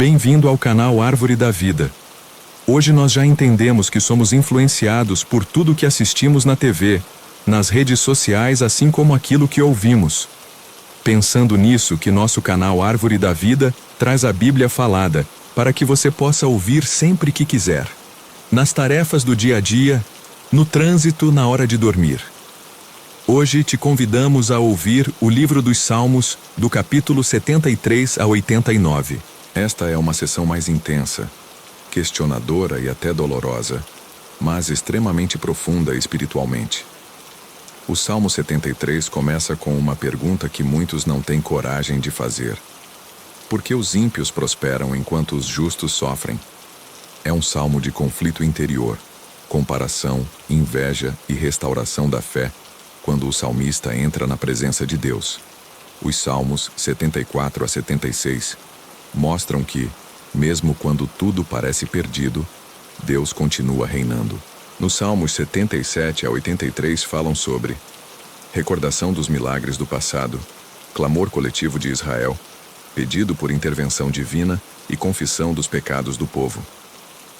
Bem-vindo ao canal Árvore da Vida. Hoje nós já entendemos que somos influenciados por tudo que assistimos na TV, nas redes sociais, assim como aquilo que ouvimos. Pensando nisso, que nosso canal Árvore da Vida traz a Bíblia falada, para que você possa ouvir sempre que quiser. Nas tarefas do dia a dia, no trânsito, na hora de dormir. Hoje te convidamos a ouvir o livro dos Salmos, do capítulo 73 a 89. Esta é uma sessão mais intensa, questionadora e até dolorosa, mas extremamente profunda espiritualmente. O Salmo 73 começa com uma pergunta que muitos não têm coragem de fazer. Por que os ímpios prosperam enquanto os justos sofrem? É um salmo de conflito interior, comparação, inveja e restauração da fé, quando o salmista entra na presença de Deus. Os Salmos 74 a 76 mostram que, mesmo quando tudo parece perdido, Deus continua reinando. Nos Salmos 77 a 83 falam sobre recordação dos milagres do passado, clamor coletivo de Israel, pedido por intervenção divina e confissão dos pecados do povo.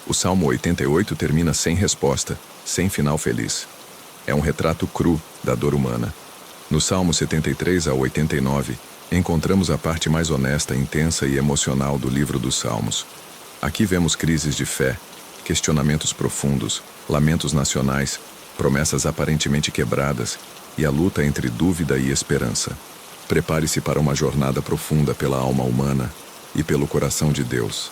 O Salmo 88 termina sem resposta, sem final feliz. É um retrato cru da dor humana. No Salmo 73 a 89, encontramos a parte mais honesta, intensa e emocional do livro dos Salmos. Aqui vemos crises de fé, questionamentos profundos, lamentos nacionais, promessas aparentemente quebradas e a luta entre dúvida e esperança. Prepare-se para uma jornada profunda pela alma humana e pelo coração de Deus.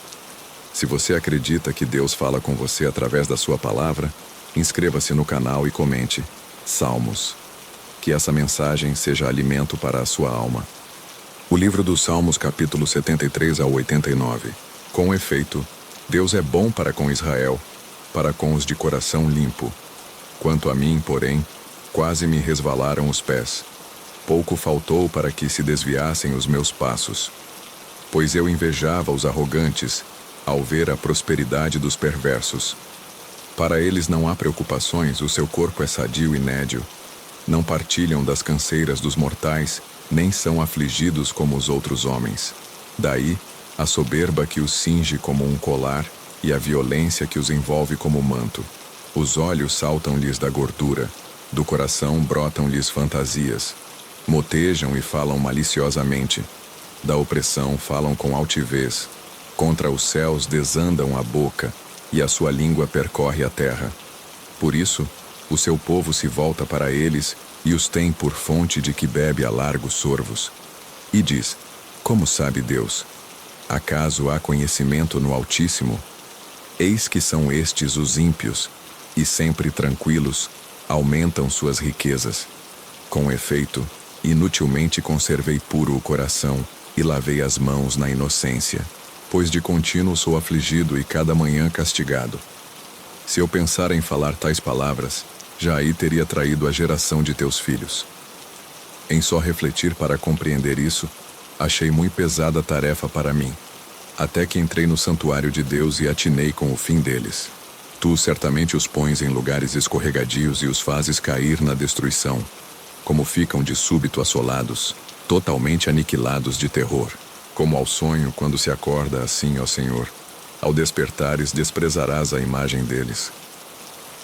Se você acredita que Deus fala com você através da sua palavra, inscreva-se no canal e comente Salmos. Que essa mensagem seja alimento para a sua alma. O livro dos Salmos, capítulo 73 a 89. Com efeito, Deus é bom para com Israel, para com os de coração limpo. Quanto a mim, porém, quase me resvalaram os pés. Pouco faltou para que se desviassem os meus passos. Pois eu invejava os arrogantes, ao ver a prosperidade dos perversos. Para eles não há preocupações, o seu corpo é sadio e nédio. Não partilham das canseiras dos mortais, nem são afligidos como os outros homens. Daí, a soberba que os cinge como um colar e a violência que os envolve como manto. Os olhos saltam-lhes da gordura, do coração brotam-lhes fantasias. Motejam e falam maliciosamente. Da opressão falam com altivez. Contra os céus desandam a boca, e a sua língua percorre a terra. Por isso, o seu povo se volta para eles e os tem por fonte de que bebe a largos sorvos. E diz: como sabe Deus? Acaso há conhecimento no Altíssimo? Eis que são estes os ímpios, e sempre tranquilos, aumentam suas riquezas. Com efeito, inutilmente conservei puro o coração, e lavei as mãos na inocência. Pois de contínuo sou afligido e cada manhã castigado. Se eu pensar em falar tais palavras, já aí teria traído a geração de teus filhos. Em só refletir para compreender isso, achei muito pesada a tarefa para mim, até que entrei no santuário de Deus e atinei com o fim deles. Tu certamente os pões em lugares escorregadios e os fazes cair na destruição, como ficam de súbito assolados, totalmente aniquilados de terror. Como ao sonho, quando se acorda, assim, ó Senhor, ao despertares desprezarás a imagem deles.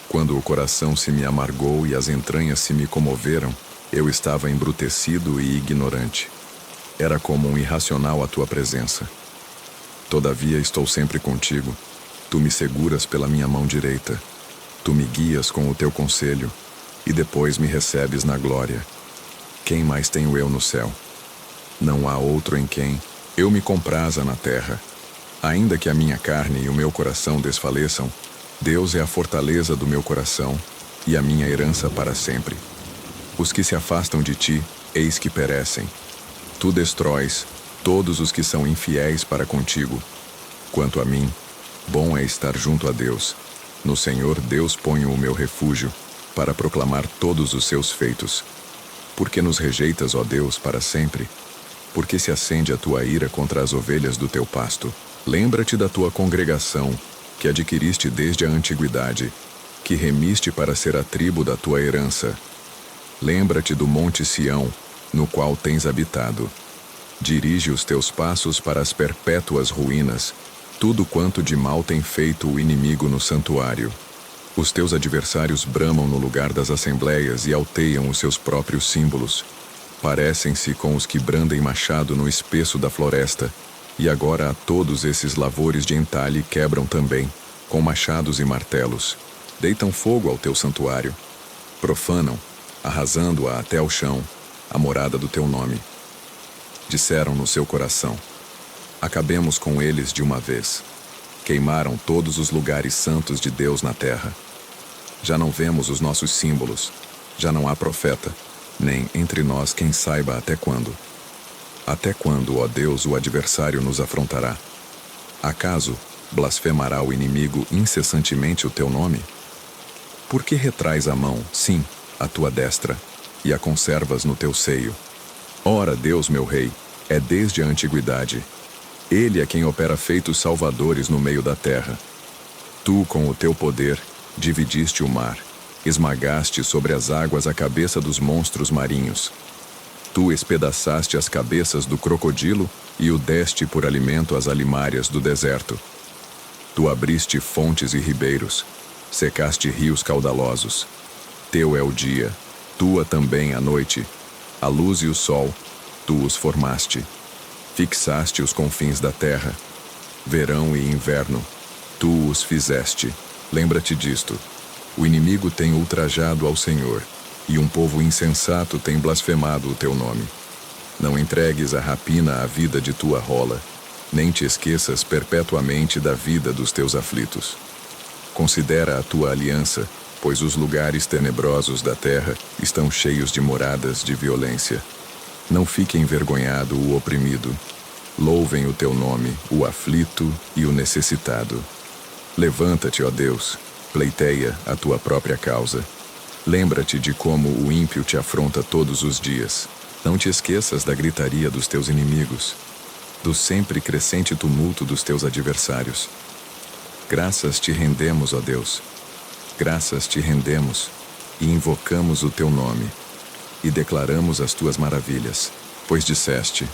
Quando o coração se me amargou e as entranhas se me comoveram, eu estava embrutecido e ignorante. Era como um irracional à tua presença. Todavia estou sempre contigo. Tu me seguras pela minha mão direita. Tu me guias com o teu conselho, e depois me recebes na glória. Quem mais tenho eu no céu? Não há outro em quem eu me compraza na terra. Ainda que a minha carne e o meu coração desfaleçam, Deus é a fortaleza do meu coração e a minha herança para sempre. Os que se afastam de ti, eis que perecem. Tu destróis todos os que são infiéis para contigo. Quanto a mim, bom é estar junto a Deus. No Senhor Deus ponho o meu refúgio, para proclamar todos os seus feitos. Por que nos rejeitas, ó Deus, para sempre? Por que se acende a tua ira contra as ovelhas do teu pasto? Lembra-te da tua congregação, que adquiriste desde a antiguidade, que remiste para ser a tribo da tua herança. Lembra-te do monte Sião, no qual tens habitado. Dirige os teus passos para as perpétuas ruínas, tudo quanto de mal tem feito o inimigo no santuário. Os teus adversários bramam no lugar das assembleias e alteiam os seus próprios símbolos. Parecem-se com os que brandem machado no espesso da floresta, e agora a todos esses lavores de entalhe quebram também, com machados e martelos. Deitam fogo ao teu santuário. Profanam, arrasando-a até ao chão, a morada do teu nome. Disseram no seu coração: acabemos com eles de uma vez. Queimaram todos os lugares santos de Deus na terra. Já não vemos os nossos símbolos, já não há profeta, nem entre nós quem saiba até quando. Até quando, ó Deus, o adversário nos afrontará? Acaso blasfemará o inimigo incessantemente o teu nome? Por que retrais a mão, sim, a tua destra, e a conservas no teu seio? Ora, Deus, meu Rei, é desde a antiguidade. Ele é quem opera feitos salvadores no meio da terra. Tu, com o teu poder, dividiste o mar, esmagaste sobre as águas a cabeça dos monstros marinhos. Tu espedaçaste as cabeças do crocodilo e o deste por alimento às alimárias do deserto. Tu abriste fontes e ribeiros, secaste rios caudalosos. Teu é o dia, tua também a noite. A luz e o sol, tu os formaste. Fixaste os confins da terra. Verão e inverno, tu os fizeste. Lembra-te disto. O inimigo tem ultrajado ao Senhor, e um povo insensato tem blasfemado o teu nome. Não entregues a rapina à vida de tua rola, nem te esqueças perpetuamente da vida dos teus aflitos. Considera a tua aliança, pois os lugares tenebrosos da terra estão cheios de moradas de violência. Não fique envergonhado o oprimido. Louvem o teu nome, o aflito e o necessitado. Levanta-te, ó Deus, pleiteia a tua própria causa. Lembra-te de como o ímpio te afronta todos os dias. Não te esqueças da gritaria dos teus inimigos, do sempre crescente tumulto dos teus adversários. Graças te rendemos, ó Deus. Graças te rendemos e invocamos o teu nome e declaramos as tuas maravilhas, pois disseste: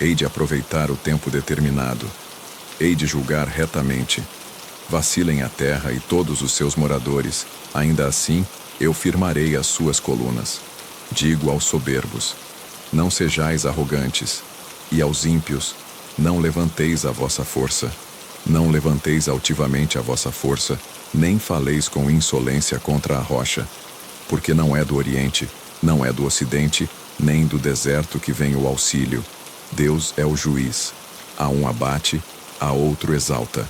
hei de aproveitar o tempo determinado, hei de julgar retamente. Vacilem a terra e todos os seus moradores, ainda assim eu firmarei as suas colunas. Digo aos soberbos: não sejais arrogantes, e aos ímpios: não levanteis a vossa força. Não levanteis altivamente a vossa força, nem faleis com insolência contra a rocha, porque não é do Oriente, não é do Ocidente, nem do deserto que vem o auxílio. Deus é o juiz. A um abate, a outro exalta.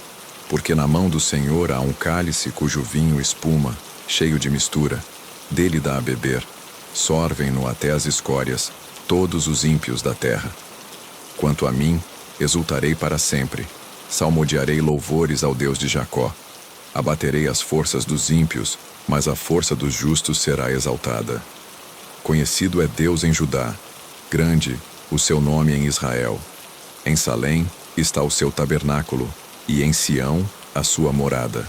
Porque na mão do Senhor há um cálice cujo vinho espuma, cheio de mistura. Dele dá a beber. Sorvem-no até as escórias, todos os ímpios da terra. Quanto a mim, exultarei para sempre. Salmodiarei louvores ao Deus de Jacó. Abaterei as forças dos ímpios, mas a força dos justos será exaltada. Conhecido é Deus em Judá, grande o seu nome em Israel. Em Salém está o seu tabernáculo, e em Sião a sua morada.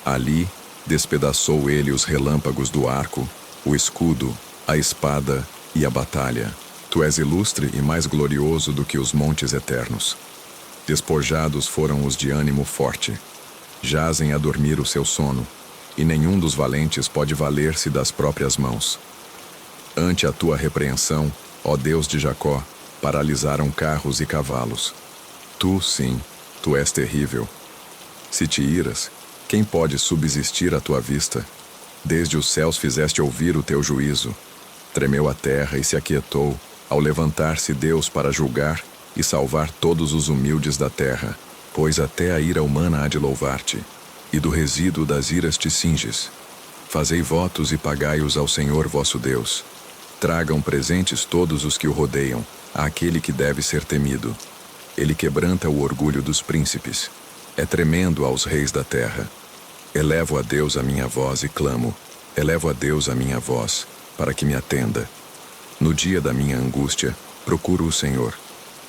Ali despedaçou ele os relâmpagos do arco, o escudo, a espada e a batalha. Tu és ilustre e mais glorioso do que os montes eternos. Despojados foram os de ânimo forte. Jazem a dormir o seu sono, e nenhum dos valentes pode valer-se das próprias mãos. Ante a tua repreensão, ó Deus de Jacó, paralisaram carros e cavalos. Tu, sim, tu és terrível. Se te iras, quem pode subsistir à tua vista? Desde os céus fizeste ouvir o teu juízo. Tremeu a terra e se aquietou, ao levantar-se Deus para julgar e salvar todos os humildes da terra, pois até a ira humana há de louvar-te, e do resíduo das iras te cinges. Fazei votos e pagai-os ao Senhor vosso Deus. Tragam presentes todos os que o rodeiam, àquele que deve ser temido. Ele quebranta o orgulho dos príncipes. É tremendo aos reis da terra. Elevo a Deus a minha voz e clamo. Elevo a Deus a minha voz, para que me atenda. No dia da minha angústia, procuro o Senhor.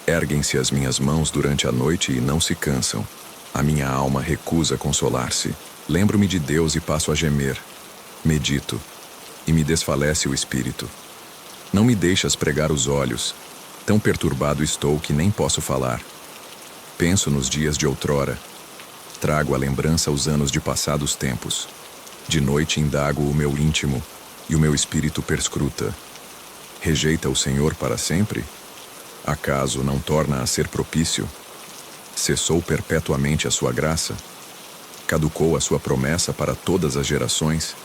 Erguem-se as minhas mãos durante a noite e não se cansam. A minha alma recusa consolar-se. Lembro-me de Deus e passo a gemer. Medito, e me desfalece o espírito. Não me deixas pregar os olhos. Tão perturbado estou que nem posso falar. Penso nos dias de outrora. Trago à lembrança os anos de passados tempos. De noite indago o meu íntimo, e o meu espírito perscruta. Rejeita o Senhor para sempre? Acaso não torna a ser propício? Cessou perpetuamente a sua graça? Caducou a sua promessa para todas as gerações?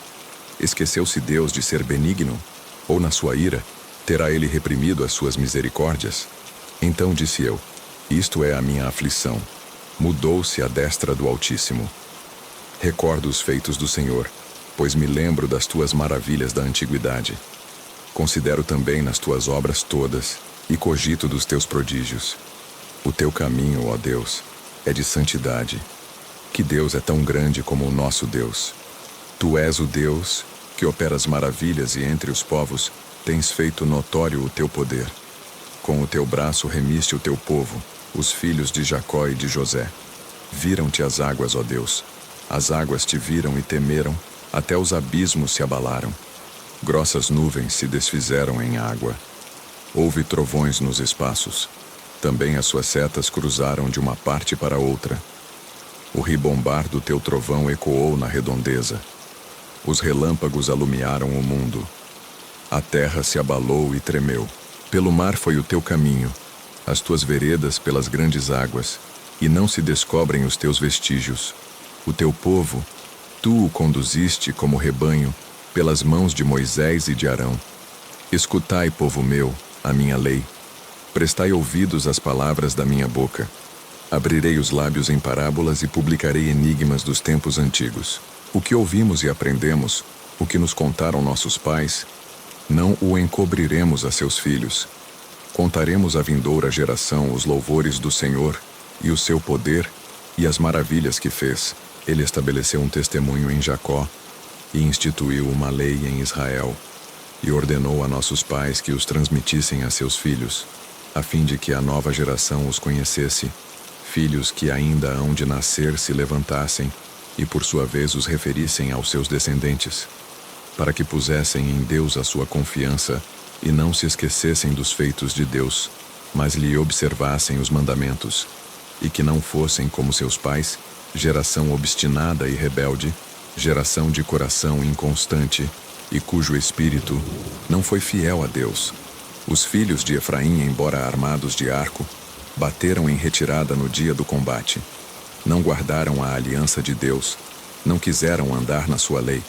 Esqueceu-se Deus de ser benigno? Ou na sua ira, terá ele reprimido as suas misericórdias? Então disse eu, isto é a minha aflição. Mudou-se a destra do Altíssimo. Recordo os feitos do Senhor, pois me lembro das tuas maravilhas da antiguidade. Considero também nas tuas obras todas, e cogito dos teus prodígios. O teu caminho, ó Deus, é de santidade. Que Deus é tão grande como o nosso Deus. Tu és o Deus que operas maravilhas e entre os povos tens feito notório o teu poder. Com o teu braço remiste o teu povo, os filhos de Jacó e de José. Viram-te as águas, ó Deus. As águas te viram e temeram, até os abismos se abalaram. Grossas nuvens se desfizeram em água. Houve trovões nos espaços. Também as suas setas cruzaram de uma parte para outra. O ribombar do teu trovão ecoou na redondeza. Os relâmpagos alumiaram o mundo. A terra se abalou e tremeu. Pelo mar foi o teu caminho, as tuas veredas pelas grandes águas, e não se descobrem os teus vestígios. O teu povo, tu o conduziste como rebanho, pelas mãos de Moisés e de Arão. Escutai, povo meu, a minha lei. Prestai ouvidos às palavras da minha boca. Abrirei os lábios em parábolas e publicarei enigmas dos tempos antigos. O que ouvimos e aprendemos, o que nos contaram nossos pais, não o encobriremos a seus filhos. Contaremos à vindoura geração os louvores do Senhor e o seu poder e as maravilhas que fez. Ele estabeleceu um testemunho em Jacó e instituiu uma lei em Israel e ordenou a nossos pais que os transmitissem a seus filhos, a fim de que a nova geração os conhecesse, filhos que ainda hão de nascer se levantassem e por sua vez os referissem aos seus descendentes, para que pusessem em Deus a sua confiança e não se esquecessem dos feitos de Deus, mas lhe observassem os mandamentos, e que não fossem como seus pais, geração obstinada e rebelde, geração de coração inconstante, e cujo espírito não foi fiel a Deus. Os filhos de Efraim, embora armados de arco, bateram em retirada no dia do combate. Não guardaram a aliança de Deus, não quiseram andar na sua lei,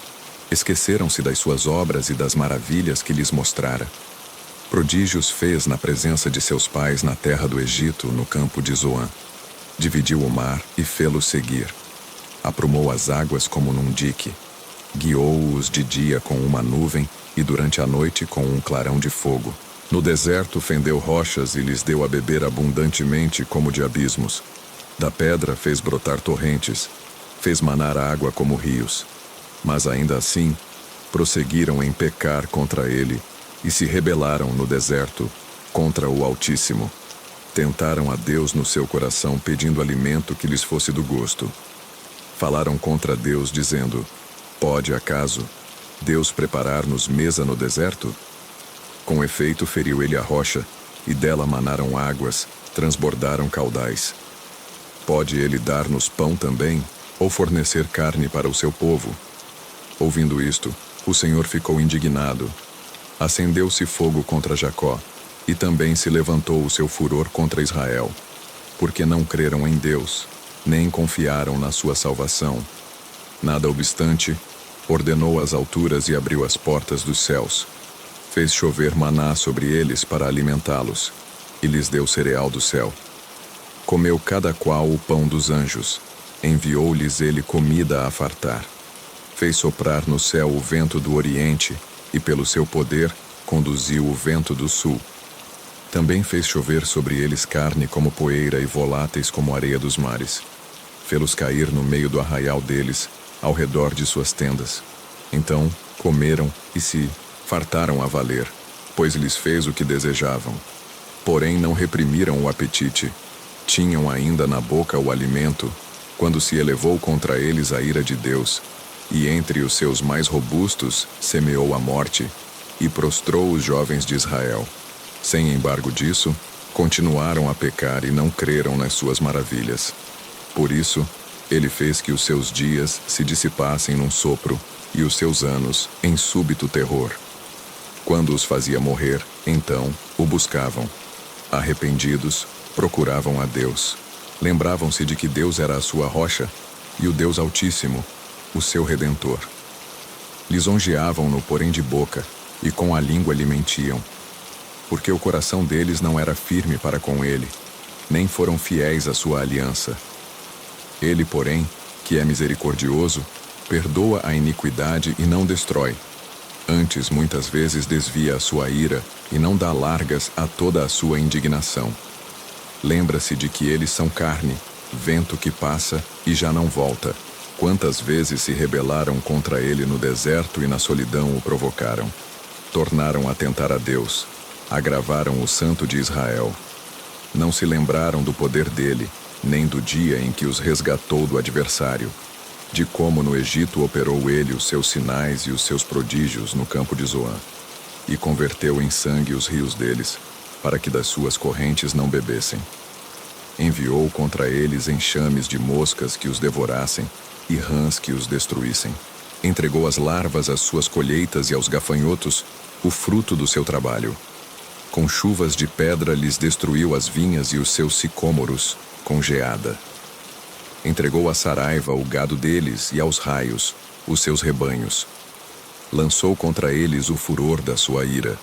esqueceram-se das suas obras e das maravilhas que lhes mostrara. Prodígios fez na presença de seus pais na terra do Egito, no campo de Zoã. Dividiu o mar e fê-lo seguir. Aprumou as águas como num dique. Guiou-os de dia com uma nuvem e durante a noite com um clarão de fogo. No deserto fendeu rochas e lhes deu a beber abundantemente como de abismos. Da pedra fez brotar torrentes, fez manar água como rios. Mas ainda assim, prosseguiram em pecar contra ele e se rebelaram no deserto contra o Altíssimo. Tentaram a Deus no seu coração pedindo alimento que lhes fosse do gosto. Falaram contra Deus dizendo, pode acaso Deus preparar-nos mesa no deserto? Com efeito feriu ele a rocha, e dela manaram águas, transbordaram caudais. Pode ele dar-nos pão também, ou fornecer carne para o seu povo? Ouvindo isto, o Senhor ficou indignado. Acendeu-se fogo contra Jacó, e também se levantou o seu furor contra Israel, porque não creram em Deus, nem confiaram na sua salvação. Nada obstante, ordenou as alturas e abriu as portas dos céus. Fez chover maná sobre eles para alimentá-los, e lhes deu cereal do céu. Comeu cada qual o pão dos anjos, enviou-lhes ele comida a fartar. Fez soprar no céu o vento do oriente, e pelo seu poder conduziu o vento do sul. Também fez chover sobre eles carne como poeira e voláteis como areia dos mares. Fê-los cair no meio do arraial deles, ao redor de suas tendas. Então comeram e se fartaram a valer, pois lhes fez o que desejavam. Porém não reprimiram o apetite. Tinham ainda na boca o alimento, quando se elevou contra eles a ira de Deus, e entre os seus mais robustos semeou a morte, e prostrou os jovens de Israel. Sem embargo disso, continuaram a pecar e não creram nas suas maravilhas. Por isso, ele fez que os seus dias se dissipassem num sopro e os seus anos em súbito terror. Quando os fazia morrer, então o buscavam. Arrependidos, procuravam a Deus. Lembravam-se de que Deus era a sua rocha e o Deus Altíssimo, o seu Redentor. Lisonjeavam-no, porém de boca, e com a língua lhe mentiam, porque o coração deles não era firme para com ele, nem foram fiéis à sua aliança. Ele, porém, que é misericordioso, perdoa a iniquidade e não destrói. Antes, muitas vezes desvia a sua ira e não dá largas a toda a sua indignação. Lembra-se de que eles são carne, vento que passa e já não volta. Quantas vezes se rebelaram contra ele no deserto e na solidão o provocaram. Tornaram a tentar a Deus, agravaram o Santo de Israel. Não se lembraram do poder dele, nem do dia em que os resgatou do adversário, de como no Egito operou ele os seus sinais e os seus prodígios no campo de Zoã, e converteu em sangue os rios deles, para que das suas correntes não bebessem. Enviou contra eles enxames de moscas que os devorassem, e rãs que os destruíssem. Entregou às larvas as suas colheitas e aos gafanhotos o fruto do seu trabalho. Com chuvas de pedra lhes destruiu as vinhas e os seus sicômoros, com geada. Entregou à saraiva o gado deles e aos raios os seus rebanhos. Lançou contra eles o furor da sua ira.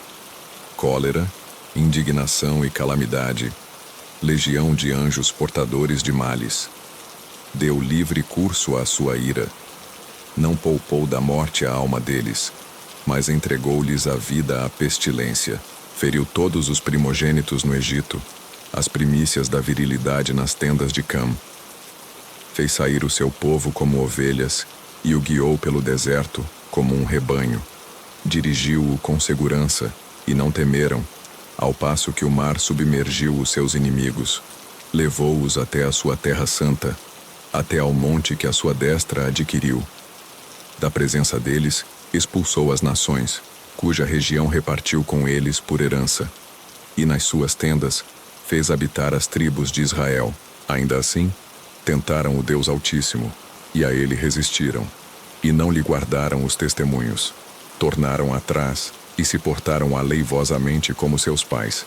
Cólera, indignação e calamidade, legião de anjos portadores de males. Deu livre curso à sua ira. Não poupou da morte a alma deles, mas entregou-lhes a vida à pestilência. Feriu todos os primogênitos no Egito, as primícias da virilidade nas tendas de Cam. Fez sair o seu povo como ovelhas e o guiou pelo deserto como um rebanho. Dirigiu-o com segurança e não temeram, ao passo que o mar submergiu os seus inimigos. Levou-os até a sua terra santa, até ao monte que a sua destra adquiriu. Da presença deles, expulsou as nações, cuja região repartiu com eles por herança. E nas suas tendas, fez habitar as tribos de Israel. Ainda assim, tentaram o Deus Altíssimo, e a ele resistiram, e não lhe guardaram os testemunhos. Tornaram atrás, e se portaram aleivosamente como seus pais.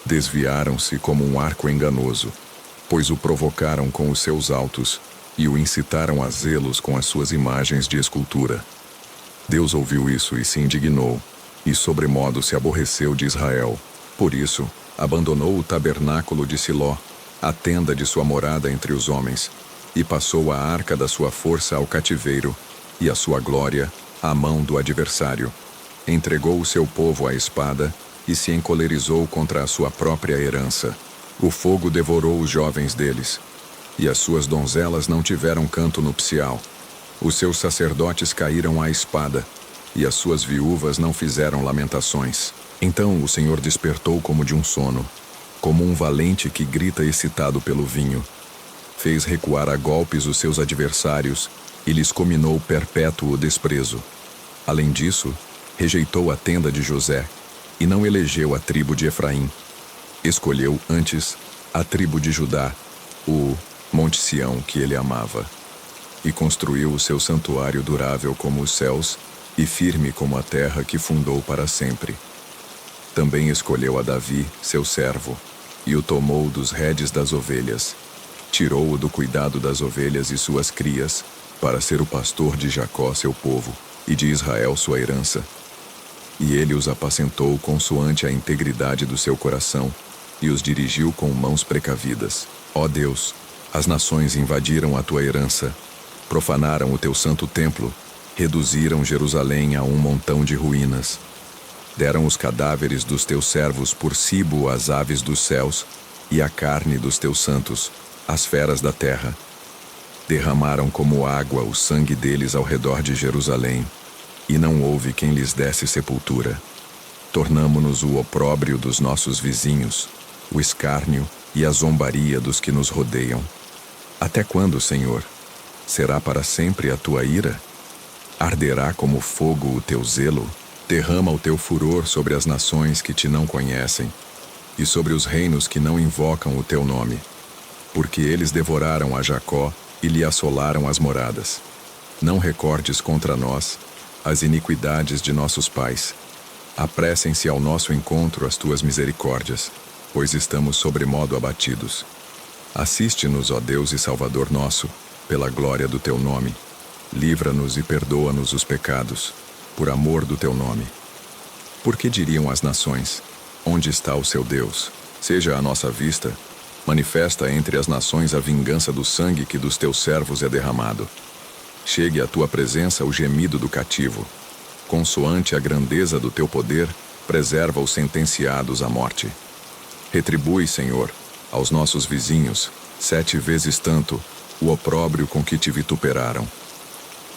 Desviaram-se como um arco enganoso, pois o provocaram com os seus altos, e o incitaram a zelos com as suas imagens de escultura. Deus ouviu isso e se indignou, e sobremodo se aborreceu de Israel. Por isso, abandonou o tabernáculo de Siló, a tenda de sua morada entre os homens, e passou a arca da sua força ao cativeiro, e a sua glória à mão do adversário. Entregou o seu povo à espada, e se encolerizou contra a sua própria herança. O fogo devorou os jovens deles, e as suas donzelas não tiveram canto nupcial. Os seus sacerdotes caíram à espada, e as suas viúvas não fizeram lamentações. Então o Senhor despertou como de um sono, como um valente que grita excitado pelo vinho. Fez recuar a golpes os seus adversários, e lhes cominou perpétuo desprezo. Além disso, rejeitou a tenda de José, e não elegeu a tribo de Efraim. Escolheu, antes, a tribo de Judá, o Monte Sião que ele amava, e construiu o seu santuário durável como os céus, e firme como a terra que fundou para sempre. Também escolheu a Davi, seu servo, e o tomou dos redes das ovelhas. Tirou-o do cuidado das ovelhas e suas crias, para ser o pastor de Jacó, seu povo, e de Israel, sua herança. E ele os apacentou consoante a integridade do seu coração, e os dirigiu com mãos precavidas. Ó Deus, as nações invadiram a tua herança, profanaram o teu santo templo, reduziram Jerusalém a um montão de ruínas. Deram os cadáveres dos teus servos por cibo às aves dos céus, e a carne dos teus santos, às feras da terra. Derramaram como água o sangue deles ao redor de Jerusalém, e não houve quem lhes desse sepultura. Tornamo-nos o opróbrio dos nossos vizinhos, o escárnio e a zombaria dos que nos rodeiam. Até quando, Senhor? Será para sempre a tua ira? Arderá como fogo o teu zelo? Derrama o teu furor sobre as nações que te não conhecem, e sobre os reinos que não invocam o teu nome. Porque eles devoraram a Jacó e lhe assolaram as moradas. Não recordes contra nós as iniquidades de nossos pais. Apressem-se ao nosso encontro as tuas misericórdias, pois estamos sobremodo abatidos. Assiste-nos, ó Deus e Salvador nosso, pela glória do teu nome. Livra-nos e perdoa-nos os pecados, por amor do teu nome. Porque diriam as nações: onde está o seu Deus? Seja à nossa vista, manifesta entre as nações a vingança do sangue que dos teus servos é derramado. Chegue à tua presença o gemido do cativo. Consoante a grandeza do teu poder, preserva os sentenciados à morte. Retribui, Senhor, aos nossos vizinhos, 7 vezes tanto, o opróbrio com que te vituperaram.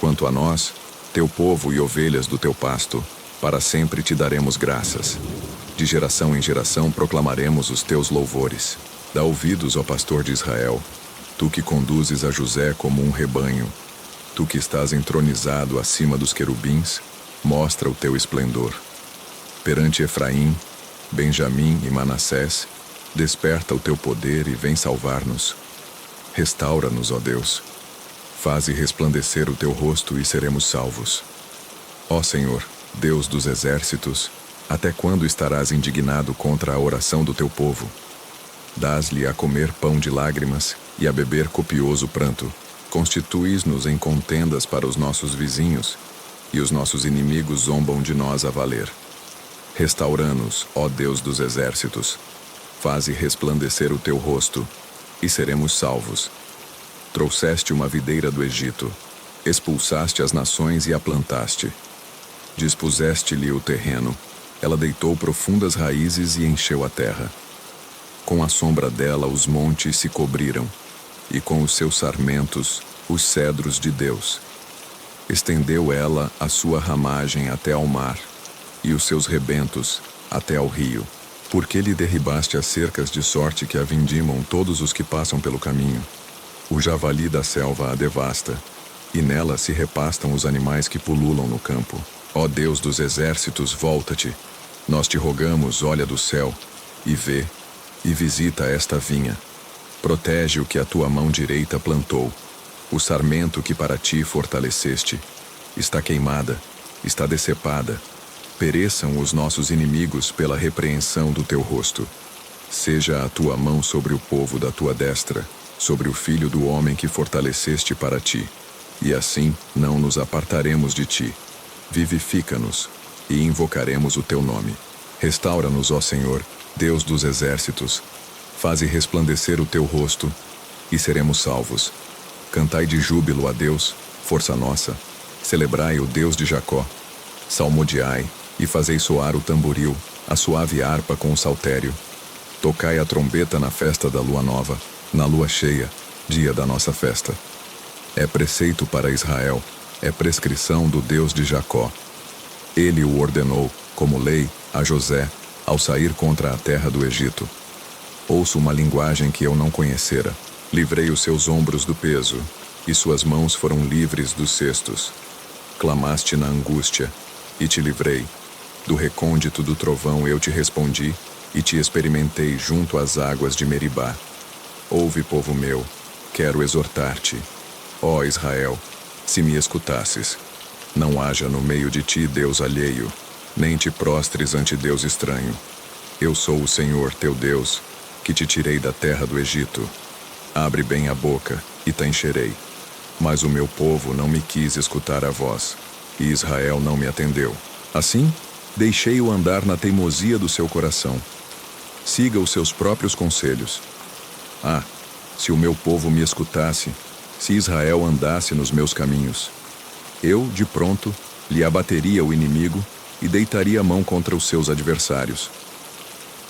Quanto a nós, teu povo e ovelhas do teu pasto, para sempre te daremos graças. De geração em geração proclamaremos os teus louvores. Dá ouvidos, ó pastor de Israel, tu que conduzes a José como um rebanho. Tu que estás entronizado acima dos querubins, mostra o teu esplendor. Perante Efraim, Benjamim e Manassés, desperta o teu poder e vem salvar-nos. Restaura-nos, ó Deus. Faze resplandecer o teu rosto e seremos salvos. Ó Senhor, Deus dos exércitos, até quando estarás indignado contra a oração do teu povo? Dás-lhe a comer pão de lágrimas e a beber copioso pranto. Constituis-nos em contendas para os nossos vizinhos, e os nossos inimigos zombam de nós a valer. Restaura-nos, ó Deus dos exércitos. Faze resplandecer o teu rosto, e seremos salvos. Trouxeste uma videira do Egito, expulsaste as nações e a plantaste. Dispuseste-lhe o terreno, ela deitou profundas raízes e encheu a terra. Com a sombra dela os montes se cobriram, e com os seus sarmentos os cedros de Deus. Estendeu ela a sua ramagem até ao mar, e os seus rebentos até ao rio. Porque lhe derribaste as cercas de sorte que a vindimam todos os que passam pelo caminho. O javali da selva a devasta, e nela se repastam os animais que pululam no campo. Ó Deus dos exércitos, volta-te. Nós te rogamos, olha do céu, e vê, e visita esta vinha. Protege o que a tua mão direita plantou. O sarmento que para ti fortaleceste. Está queimada, está decepada. Pereçam os nossos inimigos pela repreensão do teu rosto. Seja a tua mão sobre o povo da tua destra, sobre o filho do homem que fortaleceste para ti. E assim não nos apartaremos de ti. Vivifica-nos, e invocaremos o teu nome. Restaura-nos, ó Senhor, Deus dos exércitos. Faze resplandecer o teu rosto, e seremos salvos. Cantai de júbilo a Deus, força nossa. Celebrai o Deus de Jacó. Salmodiai, e fazei soar o tamboril, a suave harpa com o saltério. Tocai a trombeta na festa da lua nova, na lua cheia, dia da nossa festa. É preceito para Israel, é prescrição do Deus de Jacó. Ele o ordenou, como lei, a José, ao sair contra a terra do Egito. Ouço uma linguagem que eu não conhecera. Livrei os seus ombros do peso, e suas mãos foram livres dos cestos. Clamaste na angústia, e te livrei. Do recôndito do trovão eu te respondi, e te experimentei junto às águas de Meribá. Ouve, povo meu, quero exortar-te. Ó Israel, se me escutasses, não haja no meio de ti Deus alheio, nem te prostres ante Deus estranho. Eu sou o Senhor, teu Deus, que te tirei da terra do Egito. Abre bem a boca, e te encherei. Mas o meu povo não me quis escutar a voz, e Israel não me atendeu. Assim, deixei-o andar na teimosia do seu coração. Siga os seus próprios conselhos. Ah, se o meu povo me escutasse, se Israel andasse nos meus caminhos, eu, de pronto, lhe abateria o inimigo e deitaria a mão contra os seus adversários.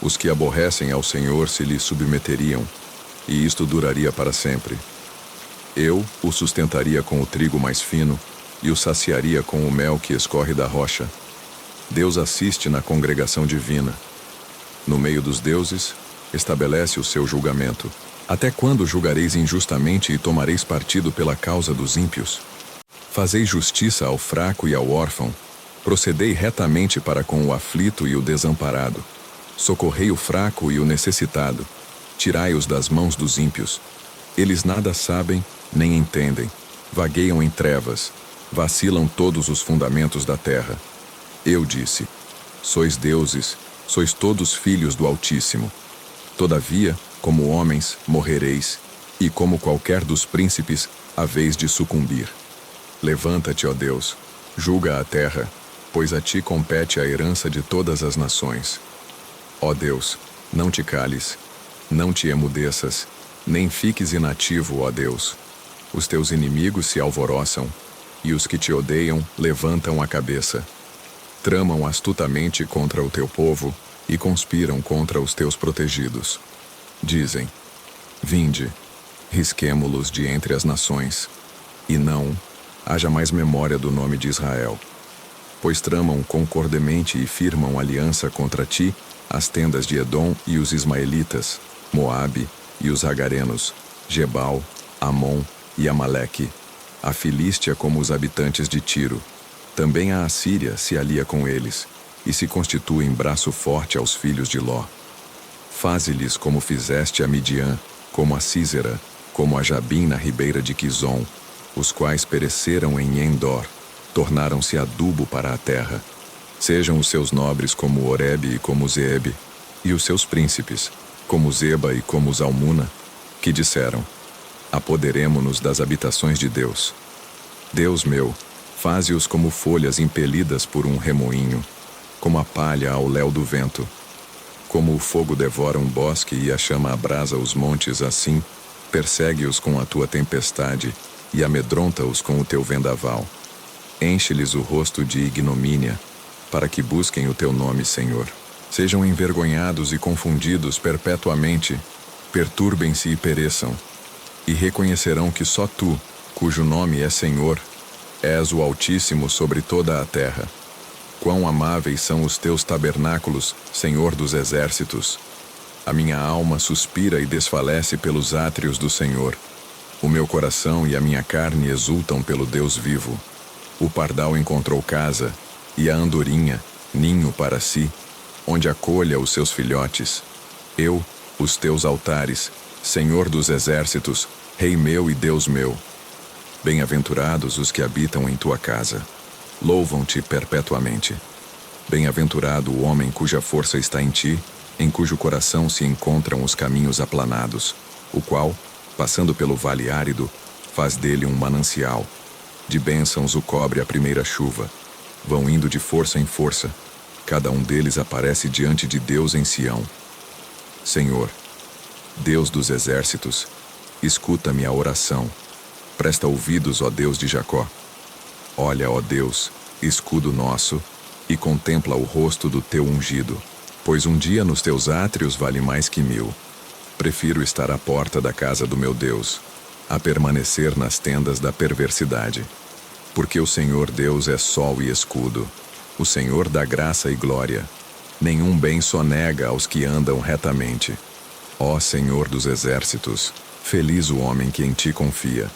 Os que aborrecem ao Senhor se lhe submeteriam, e isto duraria para sempre. Eu o sustentaria com o trigo mais fino e o saciaria com o mel que escorre da rocha. Deus assiste na congregação divina. No meio dos deuses, estabelece o seu julgamento. Até quando julgareis injustamente e tomareis partido pela causa dos ímpios? Fazei justiça ao fraco e ao órfão. Procedei retamente para com o aflito e o desamparado. Socorrei o fraco e o necessitado. Tirai-os das mãos dos ímpios. Eles nada sabem, nem entendem. Vagueiam em trevas. Vacilam todos os fundamentos da terra. Eu disse: sois deuses, sois todos filhos do Altíssimo. Todavia, como homens, morrereis, e como qualquer dos príncipes, haveis de sucumbir. Levanta-te, ó Deus, julga a terra, pois a ti compete a herança de todas as nações. Ó Deus, não te cales, não te emudeças, nem fiques inativo, ó Deus. Os teus inimigos se alvoroçam, e os que te odeiam levantam a cabeça. Tramam astutamente contra o teu povo e conspiram contra os teus protegidos. Dizem: vinde, risquemo-los de entre as nações, e não haja mais memória do nome de Israel. Pois tramam concordemente e firmam aliança contra ti as tendas de Edom e os ismaelitas, Moabe e os agarenos, Gebal, Amon e Amaleque, a Filístia como os habitantes de Tiro. Também a Assíria se alia com eles, e se constitui em braço forte aos filhos de Ló. Faze-lhes como fizeste a Midian, como a Sísera, como a Jabim na ribeira de Quizon, os quais pereceram em Endor, tornaram-se adubo para a terra. Sejam os seus nobres como Oreb e como Zeeb, e os seus príncipes, como Zeba e como Zalmuna, que disseram: apoderemo-nos das habitações de Deus. Deus meu, faze-os como folhas impelidas por um remoinho, como a palha ao léu do vento. Como o fogo devora um bosque e a chama abrasa os montes, assim, persegue-os com a tua tempestade e amedronta-os com o teu vendaval. Enche-lhes o rosto de ignomínia, para que busquem o teu nome, Senhor. Sejam envergonhados e confundidos perpetuamente, perturbem-se e pereçam, e reconhecerão que só tu, cujo nome é Senhor, és o Altíssimo sobre toda a terra. Quão amáveis são os teus tabernáculos, Senhor dos exércitos! A minha alma suspira e desfalece pelos átrios do Senhor. O meu coração e a minha carne exultam pelo Deus vivo. O pardal encontrou casa, e a andorinha, ninho para si, onde acolha os seus filhotes. Eu, os teus altares, Senhor dos exércitos, Rei meu e Deus meu. Bem-aventurados os que habitam em tua casa. Louvam-te perpetuamente. Bem-aventurado o homem cuja força está em ti, em cujo coração se encontram os caminhos aplanados, o qual, passando pelo vale árido, faz dele um manancial. De bênçãos o cobre a primeira chuva. Vão indo de força em força. Cada um deles aparece diante de Deus em Sião. Senhor, Deus dos exércitos, escuta-me a oração. Presta ouvidos, ó Deus de Jacó. Olha, ó Deus, escudo nosso, e contempla o rosto do teu ungido, pois um dia nos teus átrios vale mais que 1000. Prefiro estar à porta da casa do meu Deus, a permanecer nas tendas da perversidade. Porque o Senhor Deus é sol e escudo, o Senhor dá graça e glória. Nenhum bem sonega aos que andam retamente. Ó Senhor dos exércitos, feliz o homem que em ti confia.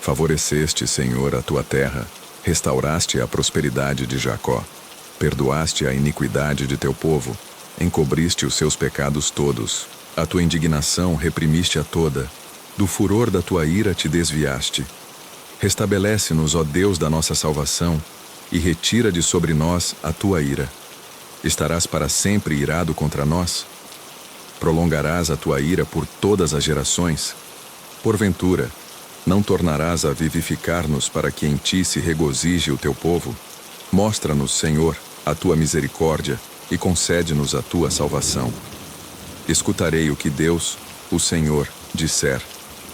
Favoreceste, Senhor, a tua terra, restauraste a prosperidade de Jacó. Perdoaste a iniquidade de teu povo, encobriste os seus pecados todos. A tua indignação reprimiste a toda, do furor da tua ira te desviaste. Restabelece-nos, ó Deus da nossa salvação, e retira de sobre nós a tua ira. Estarás para sempre irado contra nós? Prolongarás a tua ira por todas as gerações? Porventura, não tornarás a vivificar-nos para que em ti se regozije o teu povo? Mostra-nos, Senhor, a tua misericórdia e concede-nos a tua salvação. Escutarei o que Deus, o Senhor, disser,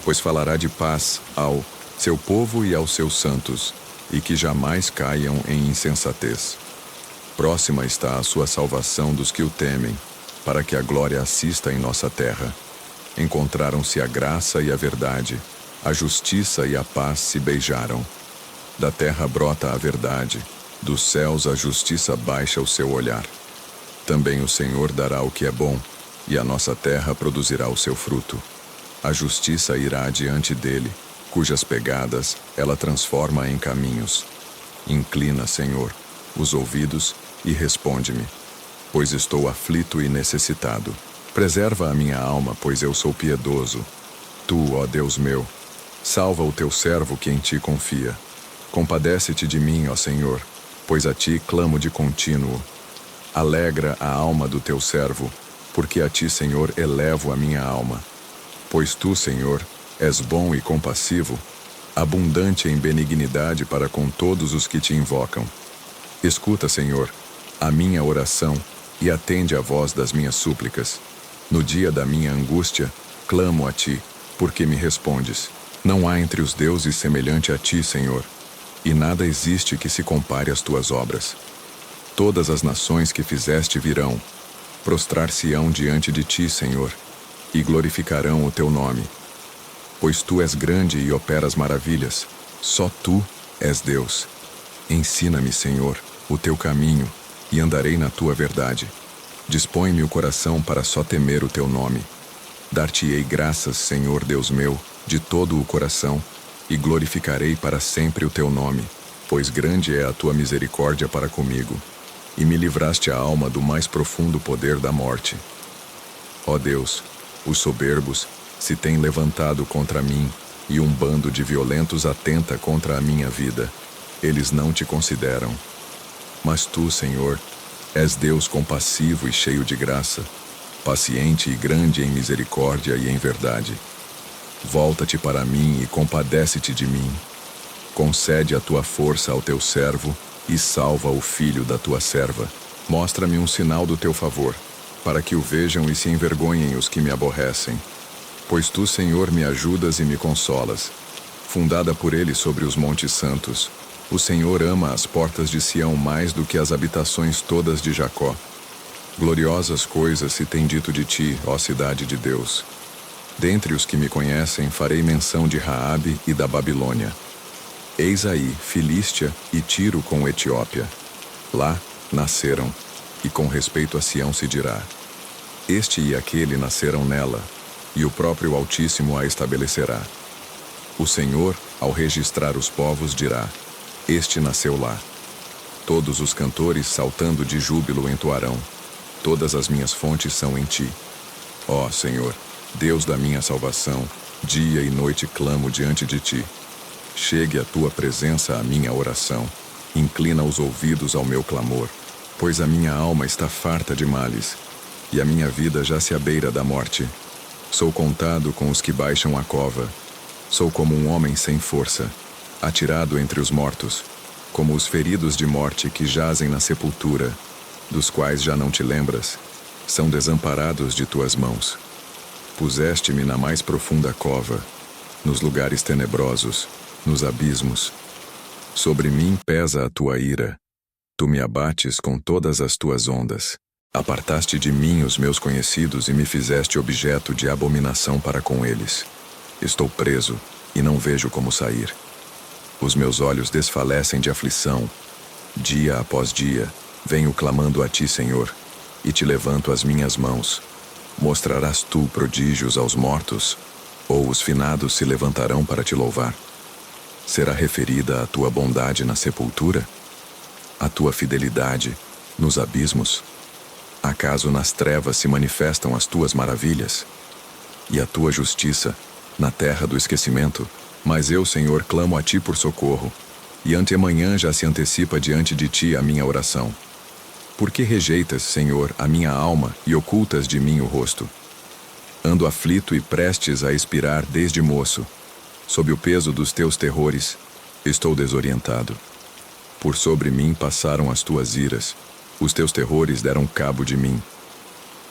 pois falará de paz ao seu povo e aos seus santos, e que jamais caiam em insensatez. Próxima está a sua salvação dos que o temem, para que a glória assista em nossa terra. Encontraram-se a graça e a verdade, a justiça e a paz se beijaram. Da terra brota a verdade, dos céus a justiça baixa o seu olhar. Também o Senhor dará o que é bom, e a nossa terra produzirá o seu fruto. A justiça irá diante dele, cujas pegadas ela transforma em caminhos. Inclina, Senhor, os ouvidos e responde-me. pois estou aflito e necessitado. Preserva a minha alma, pois eu sou piedoso. Tu, ó Deus meu, salva o teu servo que em ti confia. Compadece-te de mim, ó Senhor, pois a ti clamo de contínuo. Alegra a alma do teu servo, porque a ti, Senhor, elevo a minha alma. Pois tu, Senhor, és bom e compassivo, abundante em benignidade para com todos os que te invocam. Escuta, Senhor, a minha oração e atende à voz das minhas súplicas. No dia da minha angústia, clamo a ti, porque me respondes. Não há entre os deuses semelhante a ti, Senhor, e nada existe que se compare às tuas obras. Todas as nações que fizeste virão, prostrar-se-ão diante de ti, Senhor, e glorificarão o teu nome. Pois tu és grande e operas maravilhas, só tu és Deus. Ensina-me, Senhor, o teu caminho, e andarei na tua verdade. Dispõe-me o coração para só temer o teu nome. Dar-te-ei graças, Senhor Deus meu, de todo o coração, e glorificarei para sempre o teu nome, pois grande é a tua misericórdia para comigo, e me livraste a alma do mais profundo poder da morte. Ó Deus, os soberbos se têm levantado contra mim, e um bando de violentos atenta contra a minha vida. Eles não te consideram. Mas tu, Senhor, és Deus compassivo e cheio de graça, paciente e grande em misericórdia e em verdade. Volta-te para mim e compadece-te de mim. Concede a tua força ao teu servo e salva o filho da tua serva. Mostra-me um sinal do teu favor, para que o vejam e se envergonhem os que me aborrecem. Pois tu, Senhor, me ajudas e me consolas. Fundada por ele sobre os montes santos, o Senhor ama as portas de Sião mais do que as habitações todas de Jacó. Gloriosas coisas se tem dito de ti, ó cidade de Deus. Dentre os que me conhecem, farei menção de Raabe e da Babilônia. Eis aí, Filístia e Tiro com Etiópia. Lá nasceram, e com respeito a Sião se dirá: este e aquele nasceram nela, e o próprio Altíssimo a estabelecerá. O Senhor, ao registrar os povos, dirá: este nasceu lá. Todos os cantores, saltando de júbilo, entoarão: todas as minhas fontes são em ti. Ó Senhor, Deus da minha salvação, dia e noite clamo diante de ti. Chegue à tua presença a minha oração, inclina os ouvidos ao meu clamor, pois a minha alma está farta de males, e a minha vida já se abeira da morte. Sou contado com os que baixam a cova. Sou como um homem sem força, atirado entre os mortos, como os feridos de morte que jazem na sepultura, dos quais já não te lembras, são desamparados de tuas mãos. Puseste-me na mais profunda cova, nos lugares tenebrosos, nos abismos. Sobre mim pesa a tua ira. Tu me abates com todas as tuas ondas. Apartaste de mim os meus conhecidos e me fizeste objeto de abominação para com eles. Estou preso e não vejo como sair. Os meus olhos desfalecem de aflição. Dia após dia, venho clamando a ti, Senhor, e te levanto as minhas mãos. Mostrarás tu prodígios aos mortos, ou os finados se levantarão para te louvar? Será referida a tua bondade na sepultura? A tua fidelidade nos abismos? Acaso nas trevas se manifestam as tuas maravilhas? E a tua justiça na terra do esquecimento? Mas eu, Senhor, clamo a ti por socorro, e antemanhã já se antecipa diante de ti a minha oração. Por que rejeitas, Senhor, a minha alma e ocultas de mim o rosto? Ando aflito e prestes a expirar desde moço. Sob o peso dos teus terrores, estou desorientado. Por sobre mim passaram as tuas iras, os teus terrores deram cabo de mim.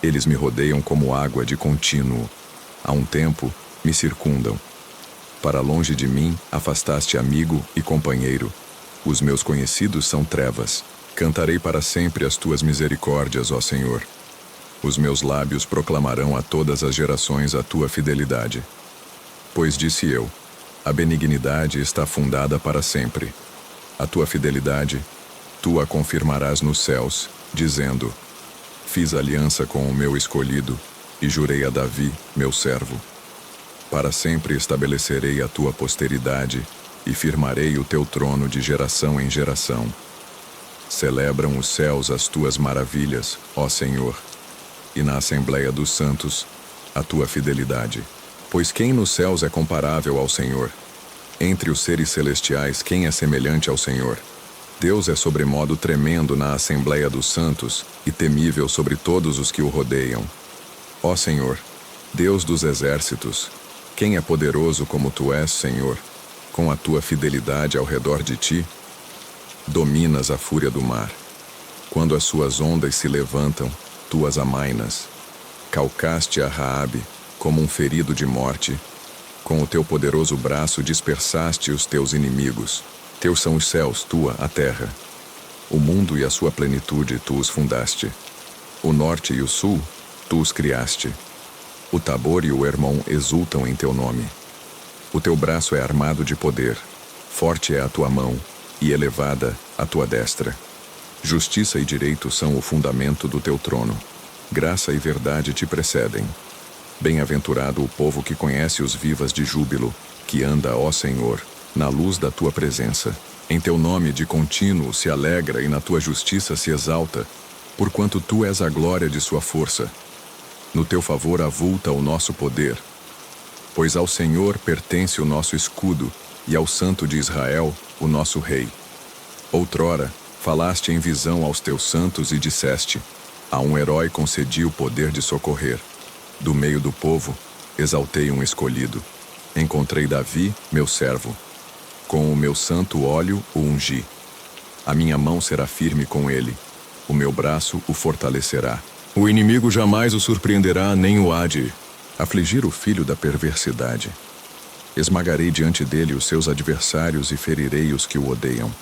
Eles me rodeiam como água de contínuo. Há um tempo, me circundam. Para longe de mim, afastaste amigo e companheiro. Os meus conhecidos são trevas. Cantarei para sempre as tuas misericórdias, ó Senhor. Os meus lábios proclamarão a todas as gerações a tua fidelidade. Pois disse eu: a benignidade está fundada para sempre. A tua fidelidade, tu a confirmarás nos céus, dizendo: fiz aliança com o meu escolhido, e jurei a Davi, meu servo. Para sempre estabelecerei a tua posteridade, e firmarei o teu trono de geração em geração. Celebram os céus as tuas maravilhas, ó Senhor, e na Assembleia dos Santos, a tua fidelidade. Pois quem nos céus é comparável ao Senhor? Entre os seres celestiais, quem é semelhante ao Senhor? Deus é sobremodo tremendo na Assembleia dos Santos e temível sobre todos os que o rodeiam. Ó Senhor, Deus dos exércitos, quem é poderoso como tu és, Senhor, com a tua fidelidade ao redor de ti? Dominas a fúria do mar. Quando as suas ondas se levantam, tu as amainas. Calcaste a Raabe como um ferido de morte. Com o teu poderoso braço dispersaste os teus inimigos. Teus são os céus, tua a terra. O mundo e a sua plenitude tu os fundaste. O norte e o sul tu os criaste. O Tabor e o Hermon exultam em teu nome. O teu braço é armado de poder. Forte é a tua mão e elevada a tua destra. Justiça e direito são o fundamento do teu trono. Graça e verdade te precedem. Bem-aventurado o povo que conhece os vivas de júbilo, que anda, ó Senhor, na luz da tua presença. Em teu nome de contínuo se alegra e na tua justiça se exalta, porquanto tu és a glória de sua força. No teu favor avulta o nosso poder. Pois ao Senhor pertence o nosso escudo, e ao Santo de Israel, o nosso Rei. Outrora, falaste em visão aos teus santos e disseste: a um herói concedi o poder de socorrer. Do meio do povo, exaltei um escolhido. Encontrei Davi, meu servo. Com o meu santo óleo o ungi. A minha mão será firme com ele. O meu braço o fortalecerá. O inimigo jamais o surpreenderá, nem o há de afligir o filho da perversidade. Esmagarei diante dele os seus adversários e ferirei os que o odeiam.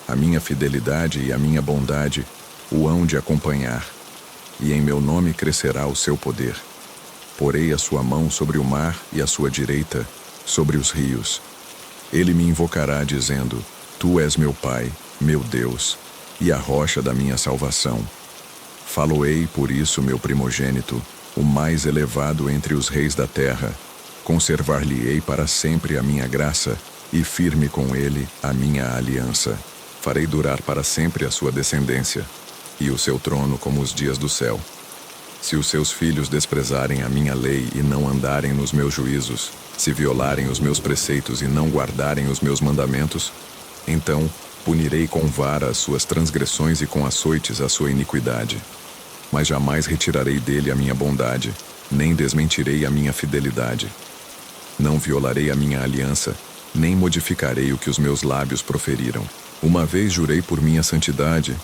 A minha fidelidade e a minha bondade o hão de acompanhar, e em meu nome crescerá o seu poder. Porei a sua mão sobre o mar e a sua direita sobre os rios. Ele me invocará dizendo: tu és meu Pai, meu Deus, e a rocha da minha salvação. Faloei por isso meu primogênito, o mais elevado entre os reis da terra. Conservar-lhe-ei para sempre a minha graça, e firme com ele a minha aliança. Farei durar para sempre a sua descendência, e o seu trono como os dias do céu. Se os seus filhos desprezarem a minha lei e não andarem nos meus juízos, se violarem os meus preceitos e não guardarem os meus mandamentos, então punirei com vara as suas transgressões e com açoites a sua iniquidade. Mas jamais retirarei dele a minha bondade, nem desmentirei a minha fidelidade. Não violarei a minha aliança, nem modificarei o que os meus lábios proferiram. Uma vez jurei por minha santidade,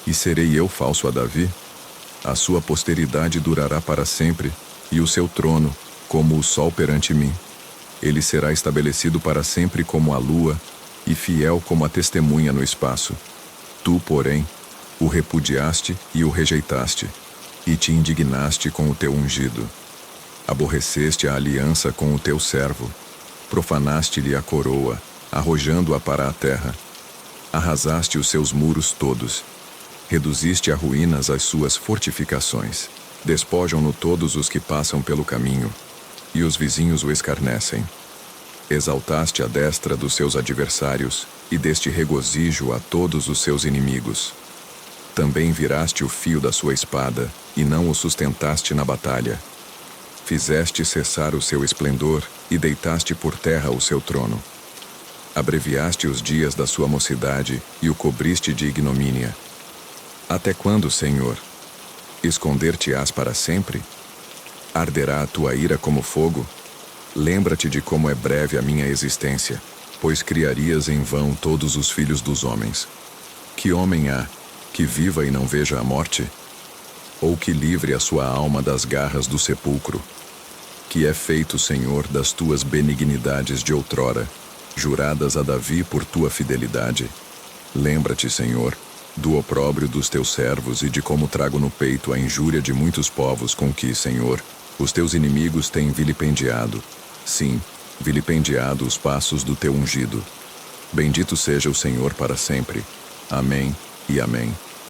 e serei eu falso a Davi? A sua posteridade durará para sempre, e o seu trono, como o sol perante mim. Ele será estabelecido para sempre como a lua, e fiel como a testemunha no espaço. Tu, porém, o repudiaste e o rejeitaste, e te indignaste com o teu ungido. Aborreceste a aliança com o teu servo, profanaste-lhe a coroa, arrojando-a para a terra. Arrasaste os seus muros todos, reduziste a ruínas as suas fortificações. Despojam-no todos os que passam pelo caminho, e os vizinhos o escarnecem. Exaltaste a destra dos seus adversários, e deste regozijo a todos os seus inimigos. Também viraste o fio da sua espada, e não o sustentaste na batalha. Fizeste cessar o seu esplendor, e deitaste por terra o seu trono. Abreviaste os dias da sua mocidade, e o cobriste de ignomínia. Até quando, Senhor? Esconder-te-ás para sempre? Arderá a tua ira como fogo? Lembra-te de como é breve a minha existência, pois criarias em vão todos os filhos dos homens. Que homem há que viva e não veja a morte? Ou que livre a sua alma das garras do sepulcro? Que é feito, Senhor, das tuas benignidades de outrora, juradas a Davi por tua fidelidade. Lembra-te, Senhor, do opróbrio dos teus servos e de como trago no peito a injúria de muitos povos com que, Senhor, os teus inimigos têm vilipendiado. Sim, vilipendiado os passos do teu ungido. Bendito seja o Senhor para sempre. Amém e amém.